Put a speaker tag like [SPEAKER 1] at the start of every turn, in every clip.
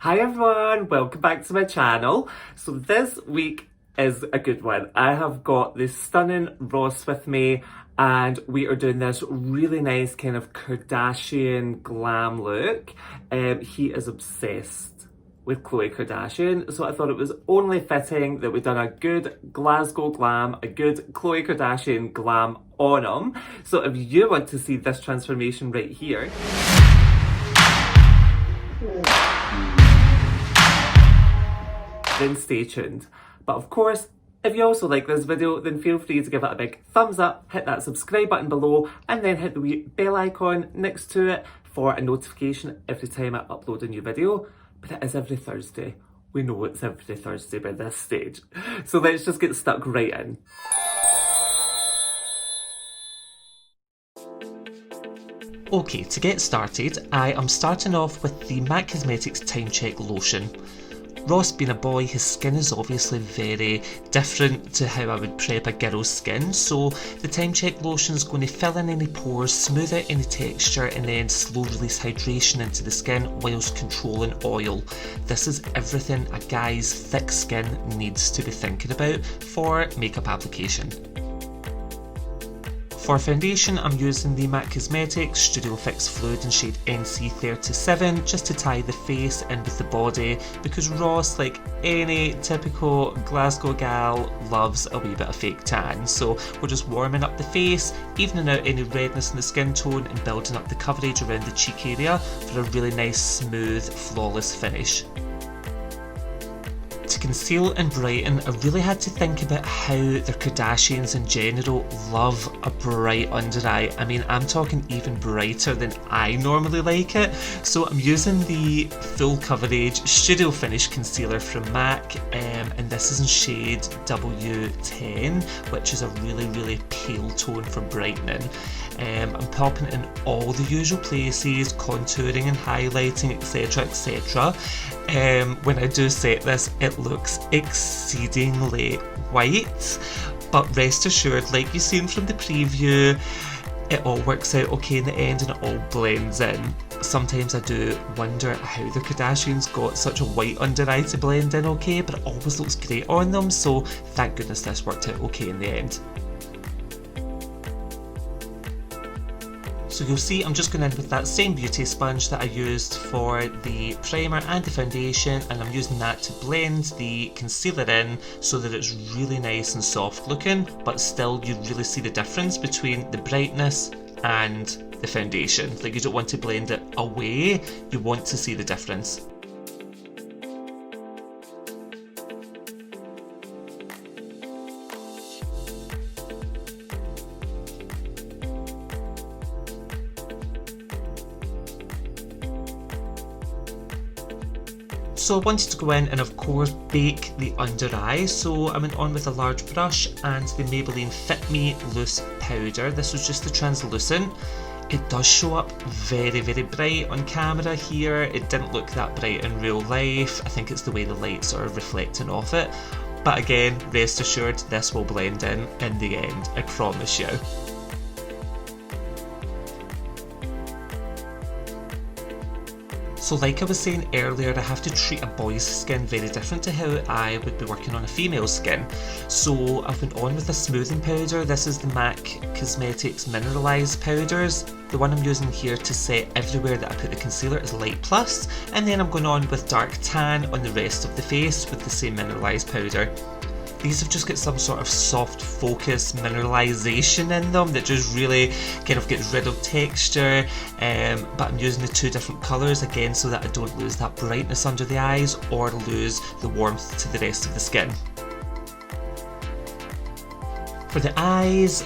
[SPEAKER 1] Hi everyone, welcome back to my channel. So this week is a good one. I have got this stunning Ross with me and we are doing this really nice kind of Kardashian glam look. He is obsessed with Khloe Kardashian, so I thought it was only fitting that we've done a good Glasgow glam, a good Khloe Kardashian glam on him. So if you want to see this transformation right here, then stay tuned. But of course, if you also like this video, then feel free to give it a big thumbs up, hit that subscribe button below, and then hit the wee bell icon next to it for a notification every time I upload a new video. But it is every Thursday. We know it's every Thursday by this stage. So let's just get stuck right in. Okay, to get started, I am starting off with the MAC Cosmetics Timecheck Lotion. Ross being a boy, his skin is obviously very different to how I would prep a girl's skin, so the Timecheck lotion is going to fill in any pores, smooth out any texture, and then slow release hydration into the skin whilst controlling oil. This is everything a guy's thick skin needs to be thinking about for makeup application. For foundation, I'm using the MAC Cosmetics Studio Fix Fluid in shade NC37 just to tie the face in with the body, because Ross, like any typical Glasgow gal, loves a wee bit of fake tan. So we're just warming up the face, evening out any redness in the skin tone and building up the coverage around the cheek area for a really nice, smooth, flawless finish. To conceal and brighten, I really had to think about how the Kardashians in general love a bright under eye. I mean, I'm talking even brighter than I normally like it. So I'm using the full coverage Studio Finish concealer from MAC, and this is in shade W10, which is a really pale tone for brightening. I'm popping it in all the usual places, contouring and highlighting, etc. When I do set this, it looks exceedingly white, but rest assured, like you've seen from the preview, it all works out okay in the end and it all blends in. Sometimes I do wonder how the Kardashians got such a white under eye to blend in okay, but it always looks great on them, so thank goodness this worked out okay in the end. So you'll see I'm just going in with that same beauty sponge that I used for the primer and the foundation, and I'm using that to blend the concealer in so that it's really nice and soft looking, but still you really see the difference between the brightness and the foundation. Like, you don't want to blend it away, you want to see the difference. So I wanted to go in and of course bake the under eye, so I went on with a large brush and the Maybelline Fit Me Loose Powder. This was just the translucent. It does show up very bright on camera here. It didn't look that bright in real life. I think it's the way the lights are reflecting off it. But again, rest assured, this will blend in the end, I promise you. So like I was saying earlier, I have to treat a boy's skin very different to how I would be working on a female's skin. So I've been on with a smoothing powder. This is the MAC Cosmetics Mineralize powders. The one I'm using here to set everywhere that I put the concealer is Light Plus, and then I'm going on with Dark Tan on the rest of the face with the same Mineralize powder. These have just got some sort of soft focus mineralization in them that just really kind of gets rid of texture, but I'm using the two different colours again so that I don't lose that brightness under the eyes or lose the warmth to the rest of the skin. For the eyes,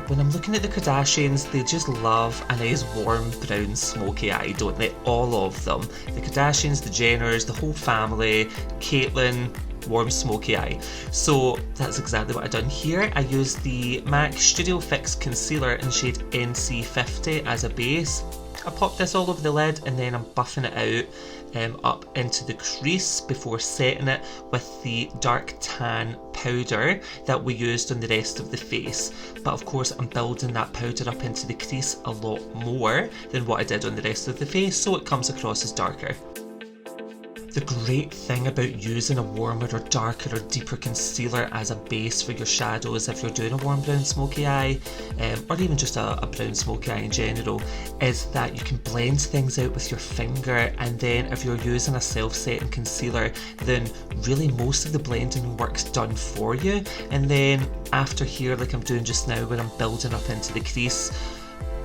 [SPEAKER 1] when I'm looking at the Kardashians, they just love a nice warm brown smoky eye, don't they? All of them. The Kardashians, the Jenners, the whole family, Caitlyn, warm smoky eye. So that's exactly what I've done here. I used the MAC Studio Fix Concealer in shade NC50 as a base. I popped this all over the lid and then I'm buffing it out up into the crease before setting it with the Dark Tan powder that we used on the rest of the face. But of course I'm building that powder up into the crease a lot more than what I did on the rest of the face, so it comes across as darker. The great thing about using a warmer or darker or deeper concealer as a base for your shadows, if you're doing a warm brown smoky eye, or even just a brown smoky eye in general, is that you can blend things out with your finger, and then if you're using a self-setting concealer, then really most of the blending work's done for you. And then after here, like I'm doing just now when I'm building up into the crease,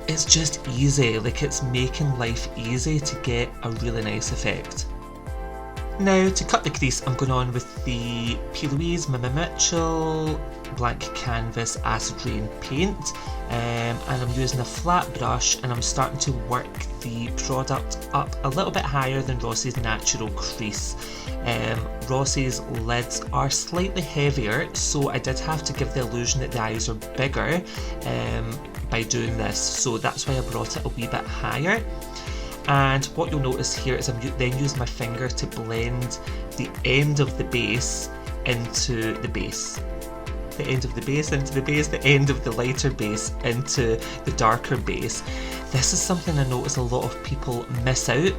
[SPEAKER 1] it's just easy, like it's making life easy to get a really nice effect. Now to cut the crease, I'm going on with the Plouise Mmmmitchell Blank Canvas Acid Rain Paint, and I'm using a flat brush, and I'm starting to work the product up a little bit higher than Ross's Natural Crease. Ross's lids are slightly heavier, so I did have to give the illusion that the eyes are bigger by doing this, so that's why I brought it a wee bit higher. And what you'll notice here is I'm then using my finger to blend the end of the base into the base. The end of the base into the base, the end of the lighter base into the darker base. This is something I notice a lot of people miss out,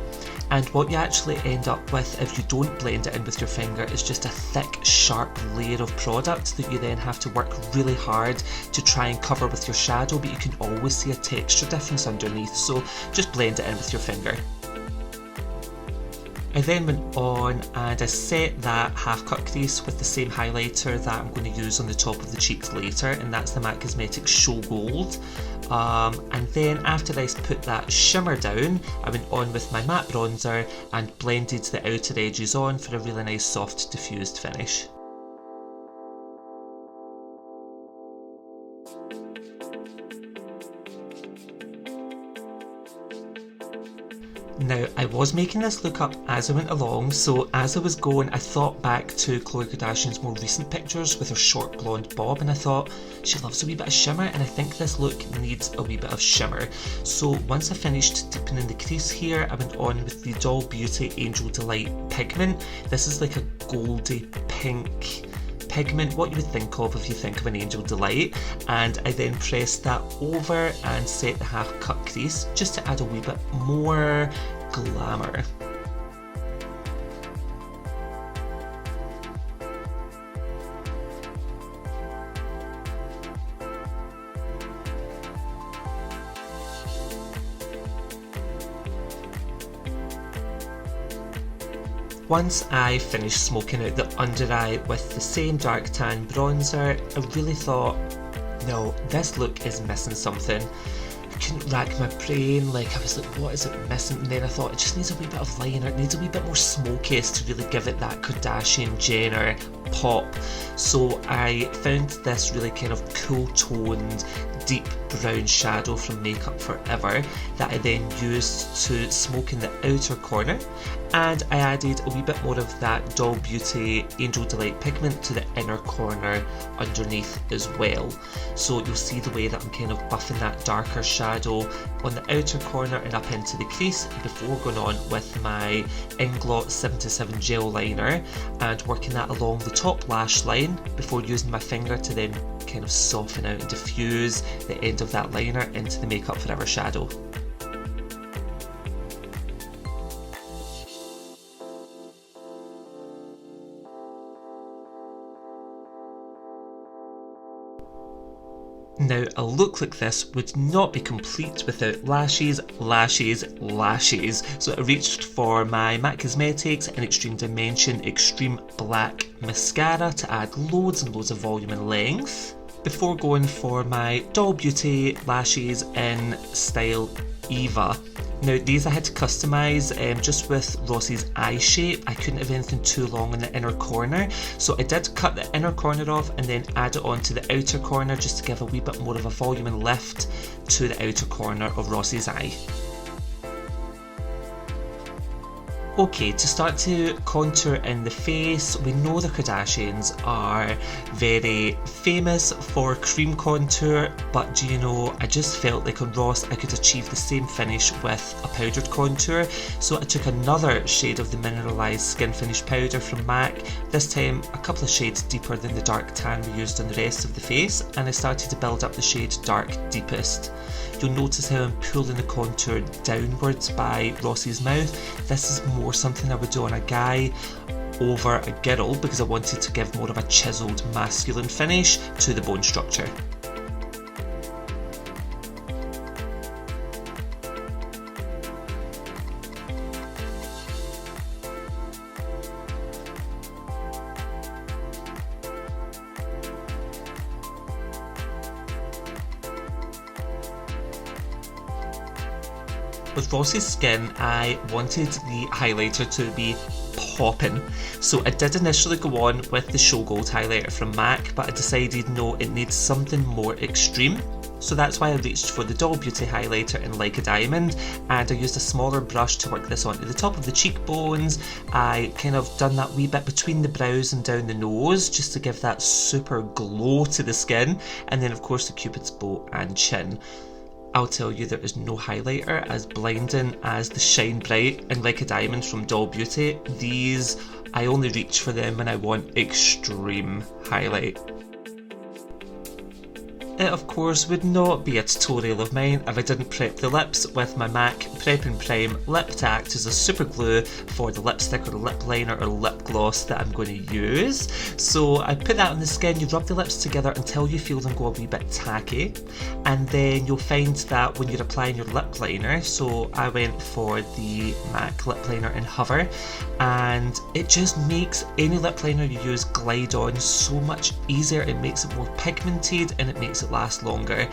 [SPEAKER 1] and what you actually end up with if you don't blend it in with your finger is just a thick, sharp layer of product that you then have to work really hard to try and cover with your shadow, but you can always see a texture difference underneath, so just blend it in with your finger. I then went on and I set that half cut crease with the same highlighter that I'm going to use on the top of the cheeks later, and that's the MAC Cosmetics Show Gold. And then after I put that shimmer down, I went on with my matte bronzer and blended the outer edges on for a really nice soft diffused finish. Now, I was making this look up as I went along, so as I was going, I thought back to Khloe Kardashian's more recent pictures with her short blonde bob, and I thought she loves a wee bit of shimmer, and I think this look needs a wee bit of shimmer. So once I finished deepening the crease here, I went on with the Doll Beauty Angel Delight Pigment. This is like a goldy pink pigment, what you would think of if you think of an Angel Delight, and I then pressed that over and set the half cut crease just to add a wee bit more glamour. Once I finished smoking out the under eye with the same dark tan bronzer, I really thought, no, this look is missing something. I couldn't rack my brain, like I was like, what is it missing? And then I thought it just needs a wee bit of liner, it needs a wee bit more smokiness to really give it that Kardashian Jenner pop. So I found this really kind of cool toned deep brown shadow from Makeup Forever that I then used to smoke in the outer corner, and I added a wee bit more of that Doll Beauty Angel Delight pigment to the inner corner underneath as well. So you'll see the way that I'm kind of buffing that darker shadow on the outer corner and up into the crease before going on with my Inglot 77 gel liner and working that along the top lash line before using my finger to then kind of soften out and diffuse the end of that liner into the Makeup Forever shadow. Now, a look like this would not be complete without lashes, lashes, lashes. So I reached for my MAC Cosmetics in Extreme Dimension Extreme Black Mascara to add loads and loads of volume and length, before going for my Doll Beauty lashes in style Eva. Now these I had to customise just with Ross's eye shape. I couldn't have anything too long in the inner corner, so I did cut the inner corner off and then add it onto the outer corner just to give a wee bit more of a volume and lift to the outer corner of Ross's eye. Okay, to start to contour in the face, we know the Kardashians are very famous for cream contour, but do you know, I just felt like on Ross I could achieve the same finish with a powdered contour, so I took another shade of the Mineralize Skinfinish powder from MAC, this time a couple of shades deeper than the dark tan we used on the rest of the face, and I started to build up the shade Dark Deepest. You'll notice how I'm pulling the contour downwards by Ross's mouth. This is more something I would do on a guy over a girl, because I wanted to give more of a chiselled masculine finish to the bone structure. With Ross's skin, I wanted the highlighter to be popping, so I did initially go on with the Show Gold highlighter from MAC, but I decided no, it needs something more extreme. So that's why I reached for the Doll Beauty highlighter in Like a Diamond, and I used a smaller brush to work this onto the top of the cheekbones. I kind of done that wee bit between the brows and down the nose just to give that super glow to the skin, and then of course the Cupid's bow and chin. I'll tell you, there is no highlighter as blinding as the Shine Bright and Like a Diamond from Doll Beauty. These, I only reach for them when I want extreme highlight. It of course would not be a tutorial of mine if I didn't prep the lips with my MAC Prep and Prime Lip to act as a super glue for the lipstick or lip liner or lip gloss that I'm going to use. So I put that on the skin, you rub the lips together until you feel them go a wee bit tacky, and then you'll find that when you're applying your lip liner, so I went for the MAC lip liner in Hover, and it just makes any lip liner you use glide on so much easier. It makes it more pigmented and it makes it last longer.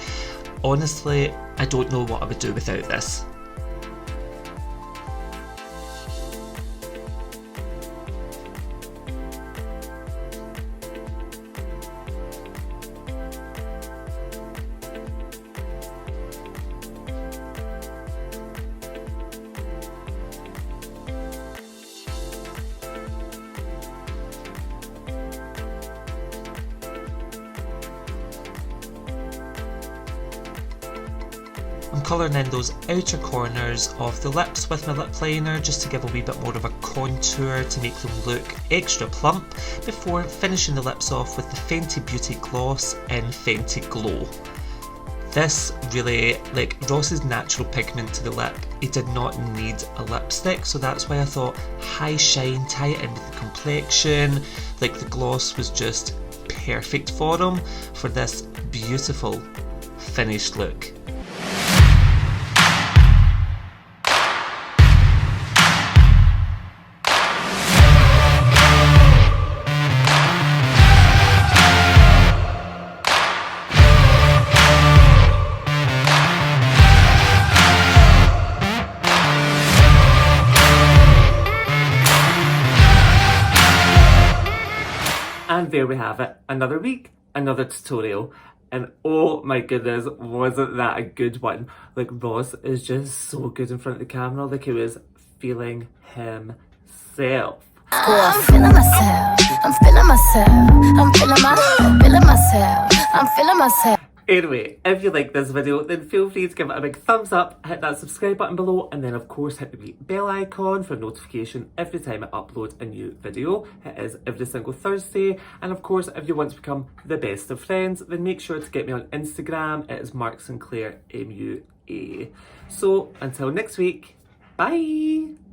[SPEAKER 1] Honestly, I don't know what I would do without this. I'm colouring in those outer corners of the lips with my lip liner just to give a wee bit more of a contour to make them look extra plump before finishing the lips off with the Fenty Beauty Gloss in Fenty Glow. This really, like Ross's natural pigment to the lip, he did not need a lipstick, so that's why I thought high shine, tie it in with the complexion, like the gloss was just perfect for him for this beautiful finished look. And there we have it, another week, another tutorial, and oh my goodness, wasn't that a good one? Like Ross is just so good in front of the camera, like he was feeling himself.
[SPEAKER 2] I'm feeling myself, I'm feeling myself, I'm feeling myself, I'm feeling myself.
[SPEAKER 1] Anyway, if you like this video, then feel free to give it a big thumbs up, hit that subscribe button below, and then of course hit the wee bell icon for notification every time I upload a new video. It is every single Thursday, and of course if you want to become the best of friends, then make sure to get me on Instagram. It is Marc Sinclair Mua. So until next week, bye!